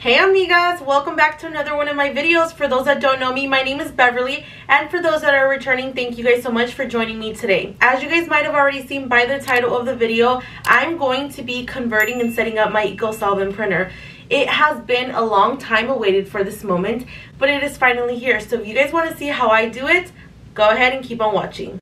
Hey amigas, welcome back to another one of my videos. For those that don't know me, my name is Beverly, and for those that are returning, thank you guys so much for joining me today. As you guys might have already seen by the title of the video, I'm going to be converting and setting up my EcoSolvent printer. It has been a long time awaited for this moment, but it is finally here. So if you guys want to see how I do it, go ahead and keep on watching.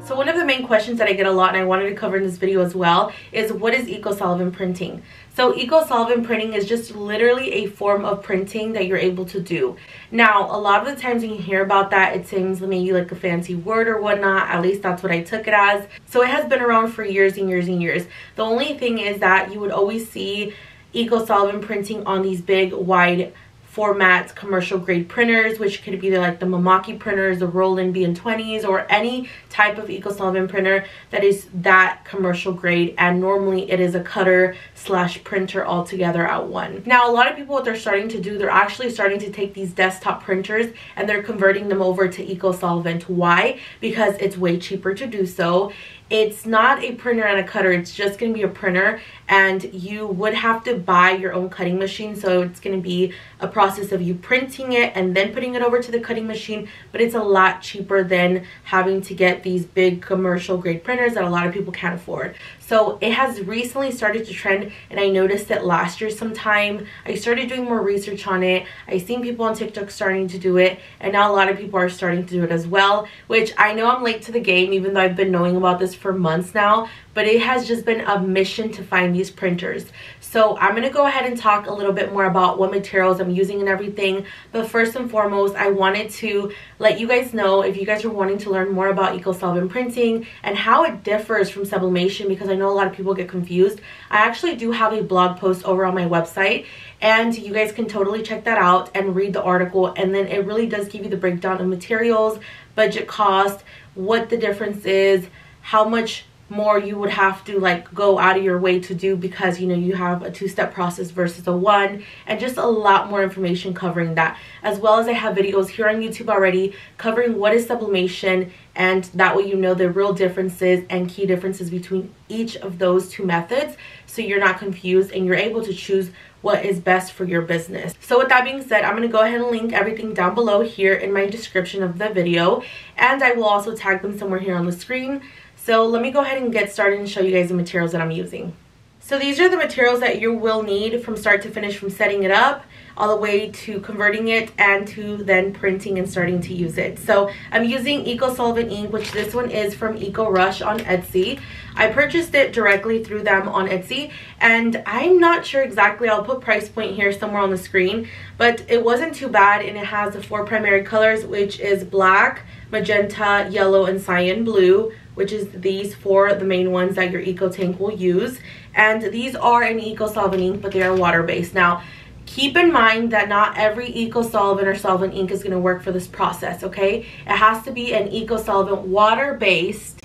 So one of the main questions that I get a lot, and I wanted to cover in this video as well, is what is EcoSolvent printing? So EcoSolvent printing is just literally a form of printing that you're able to do. Now, a lot of the times when you hear about that, it seems maybe like a fancy word or whatnot. At least that's what I took it as. So it has been around for years and years and years. The only thing is that you would always see EcoSolvent printing on these big, wide format commercial grade printers, which could be like the Mamaki printers, the Roland BN20s, or any type of EcoSolvent printer that is that commercial grade, and normally it is a cutter slash printer all together at one. Now a lot of people, what they're starting to do, they're actually starting to take these desktop printers and they're converting them over to EcoSolvent. Why? Because it's way cheaper to do so. It's not a printer and a cutter, it's just going to be a printer, and you would have to buy your own cutting machine. So it's going to be a process of you printing it and then putting it over to the cutting machine, but it's a lot cheaper than having to get these big commercial grade printers that a lot of people can't afford. So it has recently started to trend, and I noticed it last year sometime. I started doing more research on it. I've seen people on TikTok starting to do it, and now a lot of people are starting to do it as well, which I know I'm late to the game, even though I've been knowing about this for months now, but it has just been a mission to find these printers. So I'm going to go ahead and talk a little bit more about what materials I'm using and everything. But first and foremost, I wanted to let you guys know, if you guys are wanting to learn more about EcoSolvent printing and how it differs from sublimation, because I know a lot of people get confused, I actually do have a blog post over on my website, and you guys can totally check that out and read the article, and then it really does give you the breakdown of materials, budget cost, what the difference is, how much more you would have to like go out of your way to do, because you know you have a two-step process versus a one, and just a lot more information covering that, as well as I have videos here on YouTube already covering what is sublimation, and that way you know the real differences and key differences between each of those two methods, so you're not confused and you're able to choose what is best for your business. So with that being said, I'm going to go ahead and link everything down below here in my description of the video, and I will also tag them somewhere here on the screen. So let me go ahead and get started and show you guys the materials that I'm using. So these are the materials that you will need from start to finish, from setting it up all the way to converting it and to then printing and starting to use it. So I'm using EcoSolvent ink, which this one is from Eco Rush on Etsy. I purchased it directly through them on Etsy, and I'm not sure exactly, I'll put price point here somewhere on the screen, but it wasn't too bad, and it has the 4 primary colors, which is black, magenta, yellow, and cyan blue, which is these 4 the main ones that your Ecotank will use. And these are an EcoSolvent ink, but they are water-based. Now, keep in mind that not every EcoSolvent or solvent ink is going to work for this process, okay? It has to be an EcoSolvent water-based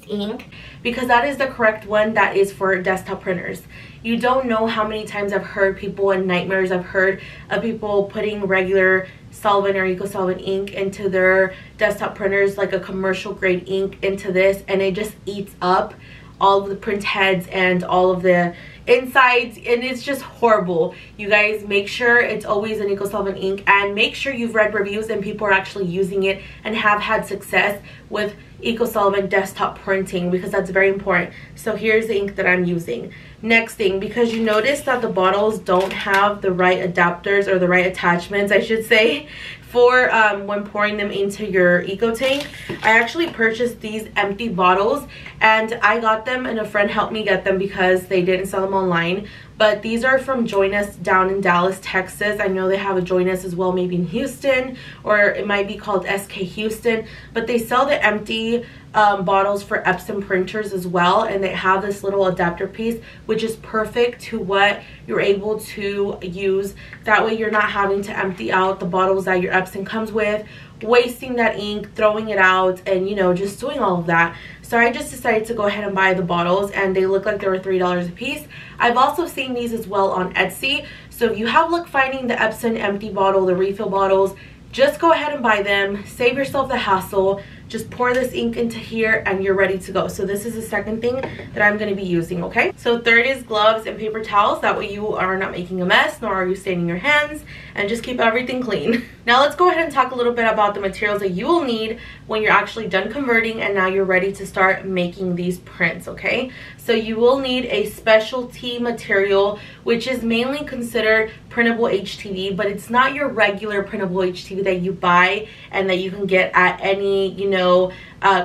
ink, because that is the correct one that is for desktop printers. You don't know how many times I've heard people, in nightmares I've heard of people putting regular solvent or EcoSolvent ink into their desktop printers, like a commercial grade ink into this, and it just eats up all of the print heads and all of the insides, and it's just horrible. You guys, make sure it's always an EcoSolvent ink, and make sure you've read reviews and people are actually using it and have had success with EcoSolvent desktop printing, because that's very important. So here's the ink that I'm using. Next thing, because you notice that the bottles don't have the right adapters, or the right attachments I should say, for when pouring them into your Ecotank, I actually purchased these empty bottles, and I got them and a friend helped me get them because they didn't sell them online. But these are from Join Us down in Dallas, Texas. I know they have a Join Us as well, maybe in Houston, or it might be called SK Houston, but they sell the empty bottles for Epson printers as well, and they have this little adapter piece, which is perfect to what you're able to use. That way you're not having to empty out the bottles that your Epson comes with, wasting that ink, throwing it out, and you know, just doing all of that. So I just decided to go ahead and buy the bottles, and they look like they were $3 a piece. I've also seen these as well on Etsy, so if you have luck finding the Epson empty bottle, the refill bottles, just go ahead and buy them. Save yourself the hassle. just pour this ink into here and you're ready to go. So this is the second thing that I'm going to be using, okay? So third is gloves and paper towels. That way you are not making a mess, nor are you staining your hands, and just keep everything clean. Now let's go ahead and talk a little bit about the materials that you will need when you're actually done converting and now you're ready to start making these prints, okay? So you will need a specialty material, which is mainly considered printable HTV, but it's not your regular printable HTV that you buy and that you can get at any, you know,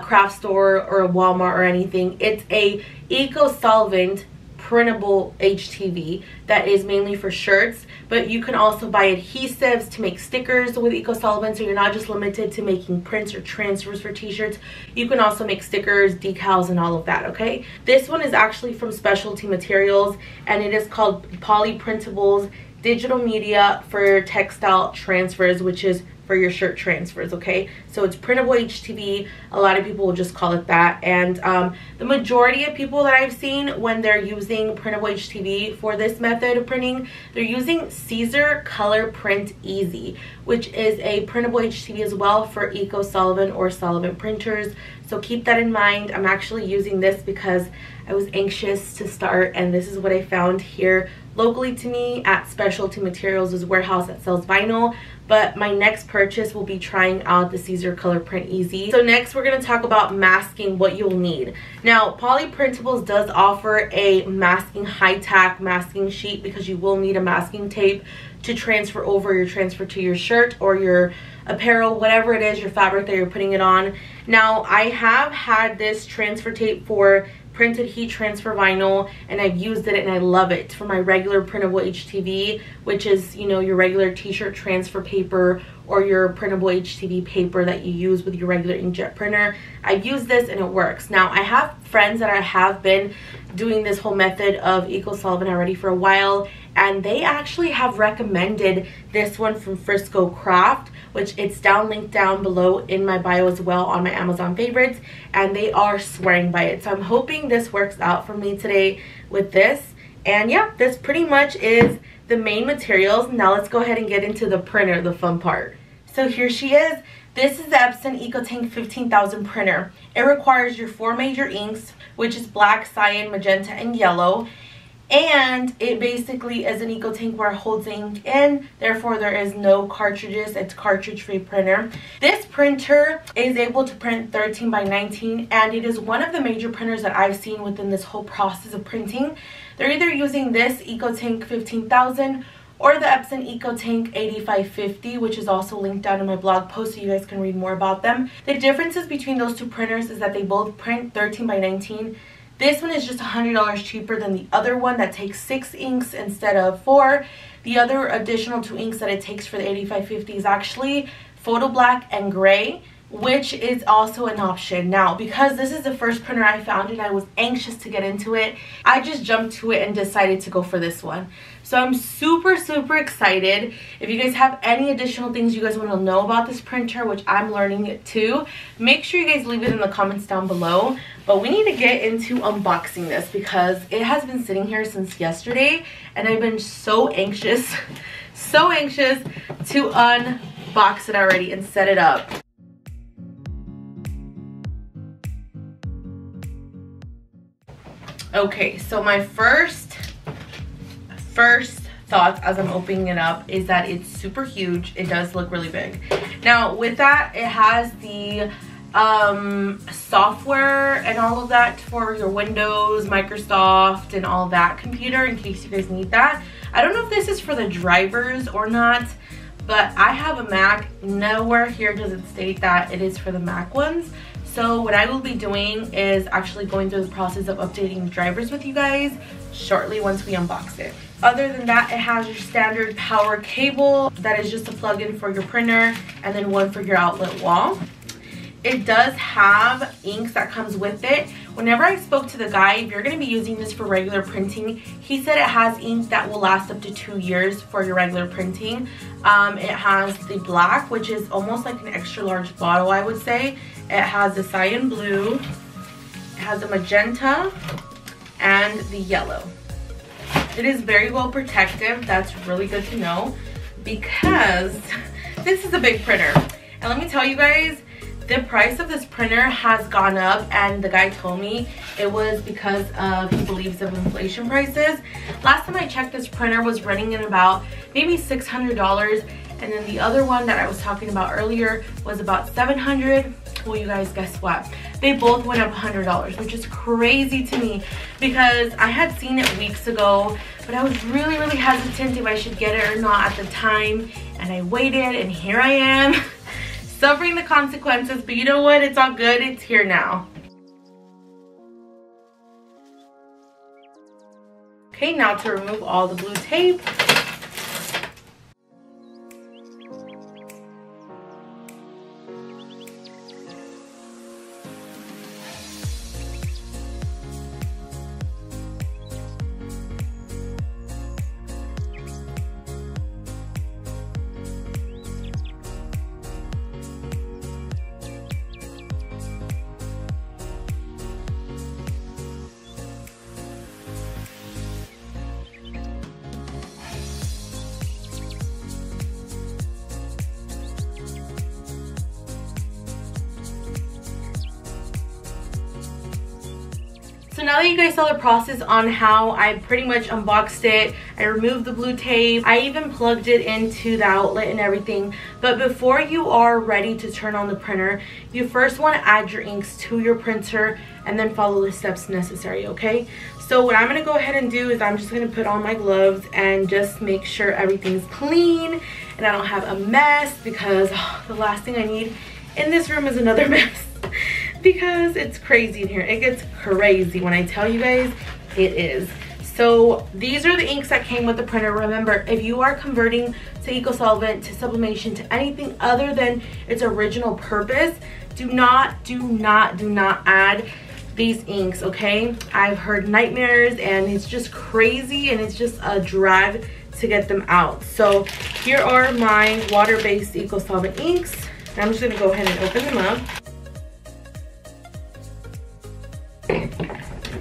craft store or a Walmart or anything. It's a eco-solvent printable HTV that is mainly for shirts, but you can also buy adhesives to make stickers with eco-solvent, so you're not just limited to making prints or transfers for t-shirts. You can also make stickers, decals, and all of that, okay? This one is actually from Specialty Materials, and it is called Poly Printables Digital Media for Textile Transfers, which is for your shirt transfers, okay? So it's printable HTV. A lot of people will just call it that. And the majority of people that I've seen when they're using printable HTV for this method of printing, they're using SISER Color Print Easy, which is a printable HTV as well for eco-solvent or solvent printers. So keep that in mind. I'm actually using this because I was anxious to start, and this is what I found here locally to me at Specialty Materials' warehouse that sells vinyl. But my next purchase will be trying out the SISER Color Print Easy. So next we're going to talk about masking, what you'll need. Now Poly Printables does offer a masking high-tack masking sheet, because you will need a masking tape to transfer over your transfer to your shirt or your apparel, whatever it is, your fabric that you're putting it on. Now I have had this transfer tape for printed heat transfer vinyl, and I've used it and I love it for my regular printable HTV, which is, you know, your regular t-shirt transfer paper or your printable HTV paper that you use with your regular inkjet printer. I've used this and it works. Now I have friends that have been doing this whole method of eco-solvent already for a while, and they actually have recommended this one from FRISCO Craft, which it's linked down below in my bio as well on my Amazon favorites, and they are swearing by it. So I'm hoping this works out for me today with this. And yeah, this pretty much is the main materials. Now let's go ahead and get into the printer, the fun part. So here she is. This is the Epson Ecotank 15,000 printer. It requires your 4 major inks, which is black, cyan, magenta, and yellow. And it basically is an Ecotank where it holds the ink in, therefore there is no cartridges. It's cartridge-free printer. This printer is able to print 13 by 19, and it is one of the major printers that I've seen within this whole process of printing. They're either using this Ecotank 15,000 or the Epson Ecotank 8550, which is also linked down in my blog post so you guys can read more about them. The differences between those two printers is that they both print 13 by 19. This one is just $100 cheaper than the other one that takes 6 inks instead of 4. The other additional 2 inks that it takes for the 8550 is actually photo black and gray, which is also an option. Now, because this is the first printer I found and I was anxious to get into it, I just jumped to it and decided to go for this one. So I'm super excited. If you guys have any additional things you guys want to know about this printer, which I'm learning it too, make sure you guys leave it in the comments down below. But we need to get into unboxing this because it has been sitting here since yesterday and I've been so anxious to unbox it already and set it up. Okay, so my first thoughts as I'm opening it up is that it's super huge. It does look really big. Now with that, it has the software and all of that for your Windows, Microsoft, and all that computer in case you guys need that. I don't know if this is for the drivers or not, but I have a Mac. Nowhere here does it state that it is for the Mac ones. So what I will be doing is actually going through the process of updating the drivers with you guys shortly once we unbox it. Other than that, it has your standard power cable that is just a plug-in for your printer and then one for your outlet wall. It does have inks that comes with it. Whenever I spoke to the guy, if you're going to be using this for regular printing, he said it has ink that will last up to 2 years for your regular printing. It has the black, which is almost like an extra large bottle, I would say. It has the cyan blue, it has the magenta, and the yellow. It is very well protective. That's really good to know because this is a big printer. And let me tell you guys, The price of this printer has gone up, and the guy told me it was because of, he believes, of inflation prices. Last time I checked, this printer was running in about maybe $600, and then the other one that I was talking about earlier was about $700. Well, you guys, guess what? They both went up $100, which is crazy to me because I had seen it weeks ago, but I was really hesitant if I should get it or not at the time, and I waited, and here I am suffering the consequences. But you know what? It's all good. It's here now. Okay, now to remove all the blue tape. So now that you guys saw the process on how I pretty much unboxed it, I removed the blue tape, I even plugged it into the outlet and everything. But before you are ready to turn on the printer, you first want to add your inks to your printer and then follow the steps necessary, okay? So what I'm going to go ahead and do is I'm just going to put on my gloves and just make sure everything's clean and I don't have a mess, because the last thing I need in this room is another mess. Because it's crazy in here. It gets crazy when I tell you guys, it is. So these are the inks that came with the printer. Remember, if you are converting to EcoSolvent, to sublimation, to anything other than its original purpose, do not add these inks, okay? I've heard nightmares, and it's just crazy, and it's just a drag to get them out. So here are my water-based EcoSolvent inks. And I'm just gonna go ahead and open them up.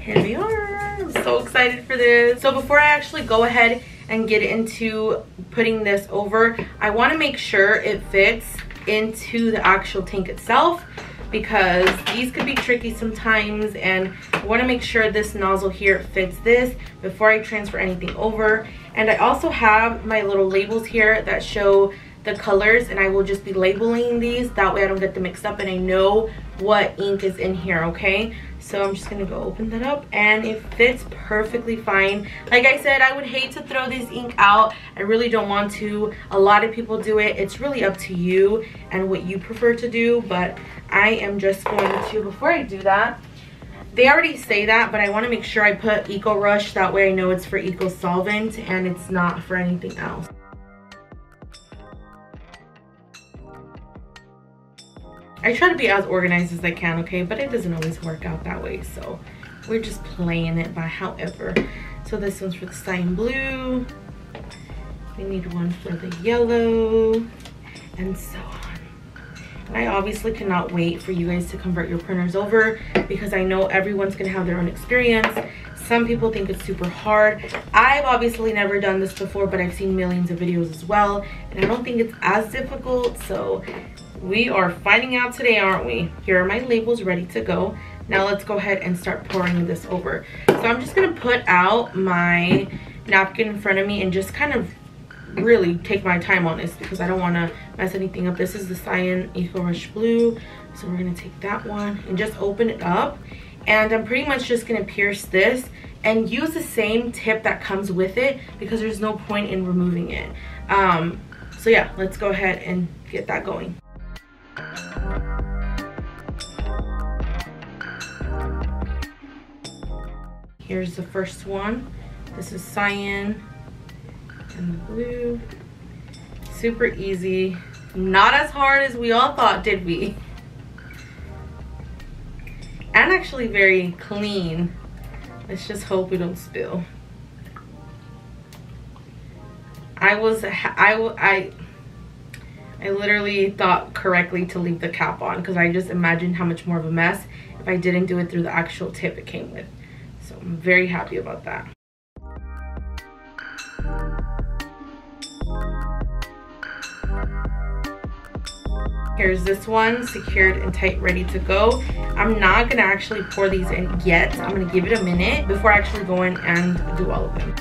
Here we are. I'm so excited for this. So before I actually go ahead and get into putting this over, I want to make sure it fits into the actual tank itself, because these could be tricky sometimes, and I want to make sure this nozzle here fits this before I transfer anything over. And I also have my little labels here that show the colors, and I will just be labeling these, that way I don't get them mixed up and I know what ink is in here, okay? So I'm just gonna go open that up, and it fits perfectly fine. Like I said, I would hate to throw this ink out. I really don't want to. A lot of people do it. It's really up to you and what you prefer to do, but I am just going to, before I do that, they already say that, but I want to make sure I put Eco Rush, that way I know it's for EcoSolvent and it's not for anything else. I try to be as organized as I can, okay, but it doesn't always work out that way, so we're just playing it by however. So this one's for the cyan blue, we need one for the yellow, and so on. And I obviously cannot wait for you guys to convert your printers over, because I know everyone's gonna have their own experience. Some people think it's super hard. I've obviously never done this before, but I've seen millions of videos as well, and I don't think it's as difficult, so we are finding out today, aren't we? Here are my labels ready to go. Now let's go ahead and start pouring this over. So I'm just gonna put out my napkin in front of me and just kind of really take my time on this, because I don't wanna mess anything up. This is the Cyan Eco Rush Blue. So we're gonna take that one and just open it up. And I'm pretty much just gonna pierce this and use the same tip that comes with it, because there's no point in removing it. So yeah, let's go ahead and get that going. Here's the first one. This is cyan and the blue. Super easy. Not as hard as we all thought, did we? And actually very clean. Let's just hope we don't spill. I literally thought correctly to leave the cap on, because I just imagined how much more of a mess if I didn't do it through the actual tip it came with. So I'm very happy about that. Here's this one, secured and tight, ready to go. I'm not gonna actually pour these in yet. I'm gonna give it a minute before I actually go in and do all of them.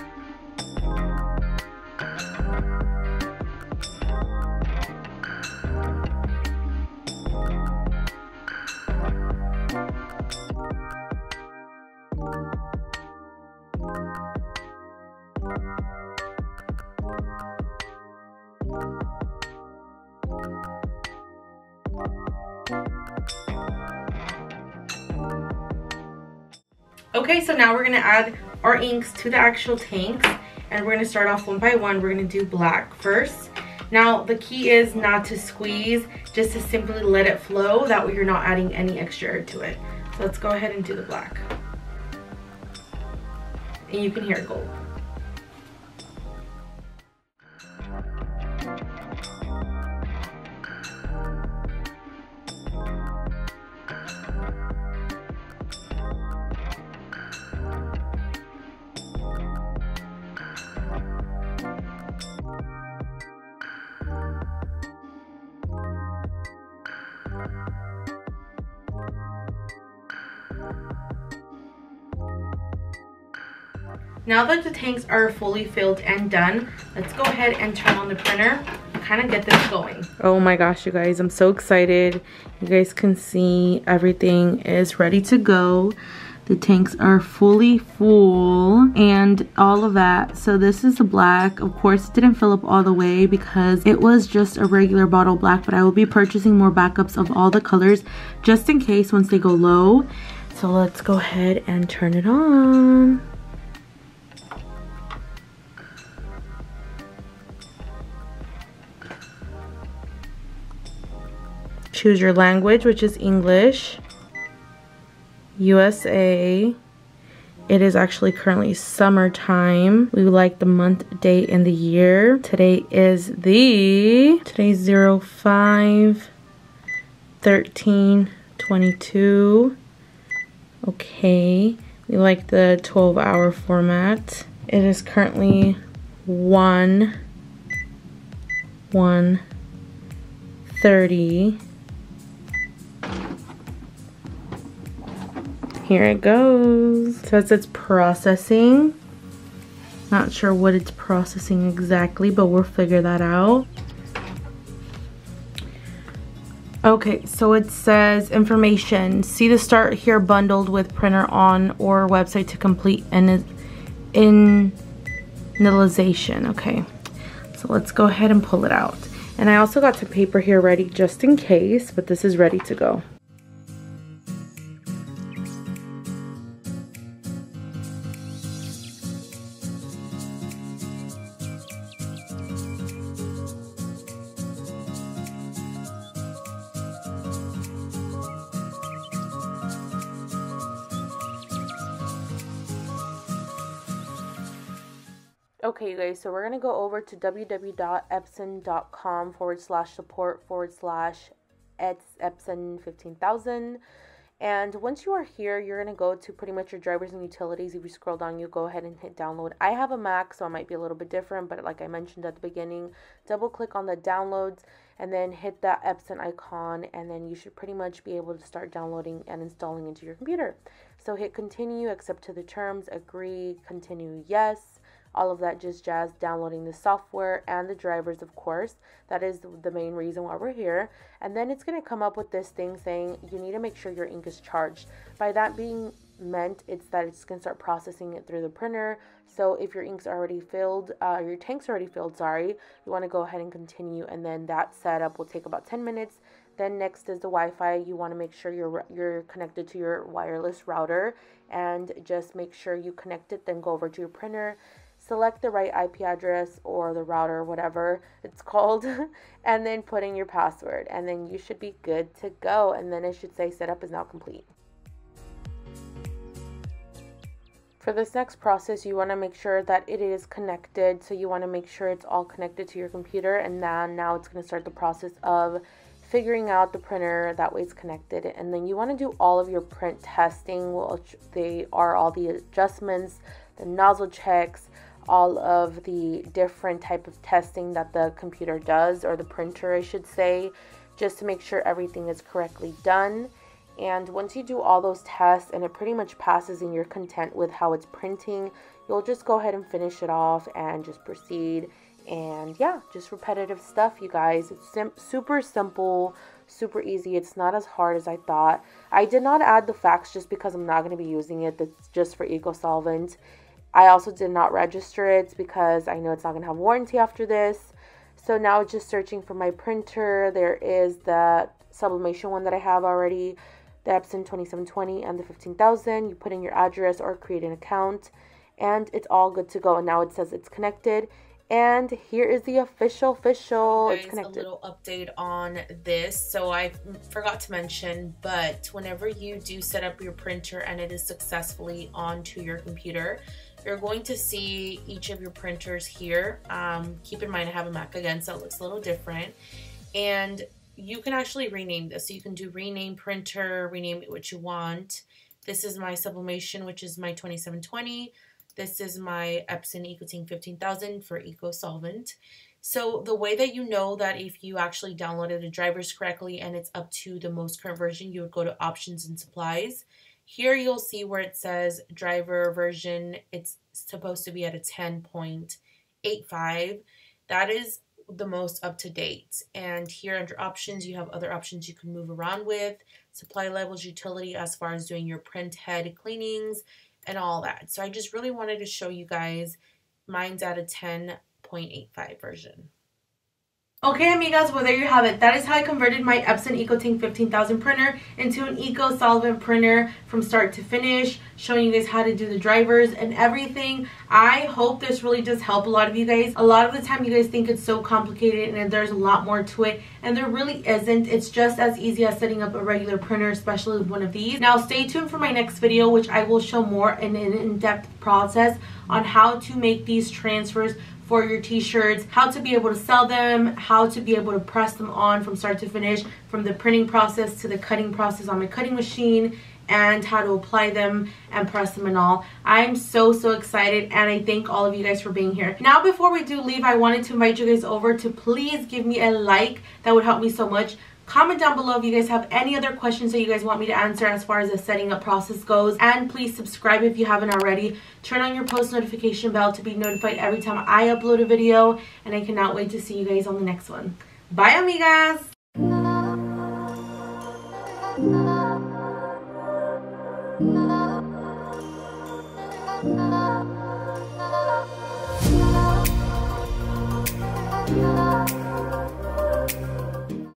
Okay, so now we're gonna add our inks to the actual tanks, and we're gonna start off one by one. We're gonna do black first. Now the key is not to squeeze, just to simply let it flow. That way you're not adding any extra air to it. So let's go ahead and do the black. And you can hear it go. Now that the tanks are fully filled and done, let's go ahead and turn on the printer and kind of get this going. Oh my gosh, you guys, I'm so excited. You guys can see everything is ready to go. The tanks are fully full and all of that. So this is the black. Of course, it didn't fill up all the way because it was just a regular bottle black, but I will be purchasing more backups of all the colors just in case once they go low. So let's go ahead and turn it on. Choose your language, which is English. USA. It is actually currently summertime. We would like the month, date, and the year. Today's 05/13/22. Okay. We like the 12-hour format. It is currently 1:30. Here it goes. So it says processing. Not sure what it's processing exactly, but we'll figure that out. Okay, so it says information. See the start here bundled with printer on or website to complete initialization. Okay, so let's go ahead and pull it out. And I also got some paper here ready just in case, but this is ready to go. Okay, you guys, so we're going to go over to www.epson.com/support/Epson 15000. And once you are here, you're going to go to pretty much your drivers and utilities. If you scroll down, you go ahead and hit download. I have a Mac, so it might be a little bit different, but like I mentioned at the beginning, double click on the downloads and then hit that Epson icon, and then you should pretty much be able to start downloading and installing into your computer. So hit continue, accept to the terms, agree, continue, yes. All of that just jazz, downloading the software and the drivers, of course. That is the main reason why we're here. And then it's going to come up with this thing saying you need to make sure your ink is charged. By that being meant, it's that it's going to start processing it through the printer. So if your ink's already filled, your tank's already filled, sorry, you want to go ahead and continue, and then that setup will take about 10 minutes. Then next is the Wi-Fi. You want to make sure you're connected to your wireless router, and just make sure you connect it, then go over to your printer. Select the right IP address or the router, whatever it's called, and then put in your password, and then you should be good to go. And then it should say setup is now complete. For this next process, you want to make sure that it is connected. So you want to make sure it's all connected to your computer, and now it's going to start the process of figuring out the printer. That way it's connected. And then you want to do all of your print testing, which they are all the adjustments, the nozzle checks, all of the different type of testing that the computer does, or the printer I should say. just to make sure everything is correctly done. And once you do all those tests and it pretty much passes and you're content with how it's printing, you'll just go ahead and finish it off and just proceed. And yeah, just repetitive stuff, you guys. It's super simple, super easy. It's not as hard as I thought. I did not add the facts just because I'm not going to be using it. That's just for EcoSolvent. I also did not register it because I know it's not going to have warranty after this. So now it's just searching for my printer. There is the Sublimation one that I have already, the Epson 2720 and the 15000. You put in your address or create an account and it's all good to go. And now it says it's connected. And here is the official it's connected. A little update on this. So I forgot to mention, but whenever you do set up your printer and it is successfully onto your computer, you're going to see each of your printers here. Keep in mind I have a Mac again, so it looks a little different. And you can actually rename this. So you can do rename printer, rename it what you want. This is my Sublimation, which is my 2720. This is my Epson Ecotank 15000 for EcoSolvent. So the way that you know that if you actually downloaded the drivers correctly and it's up to the most current version, you would go to Options and Supplies. Here you'll see where it says driver version. It's supposed to be at a 10.85. That is the most up to date. And here under Options, you have other options you can move around with. Supply levels, utility as far as doing your print head cleanings, and all that. So I just really wanted to show you guys mine's at a 10.85 version. Okay, amigas, well, there you have it. That is how I converted my Epson Ecotank 15000 printer into an EcoSolvent printer from start to finish, showing you guys how to do the drivers and everything. I hope this really does help a lot of you guys. A lot of the time you guys think it's so complicated and there's a lot more to it, and there really isn't. It's just as easy as setting up a regular printer, especially with one of these. Now stay tuned for my next video, which I will show more in an in-depth process on how to make these transfers for your t-shirts, how to be able to sell them, how to be able to press them on from start to finish, from the printing process to the cutting process on my cutting machine, and how to apply them and press them and all. I'm so excited, and I thank all of you guys for being here. Now before we do leave, I wanted to invite you guys over to please give me a like. That would help me so much. Comment down below if you guys have any other questions that you guys want me to answer as far as the setting up process goes. And please subscribe if you haven't already. Turn on your post notification bell to be notified every time I upload a video. And I cannot wait to see you guys on the next one. Bye, amigas!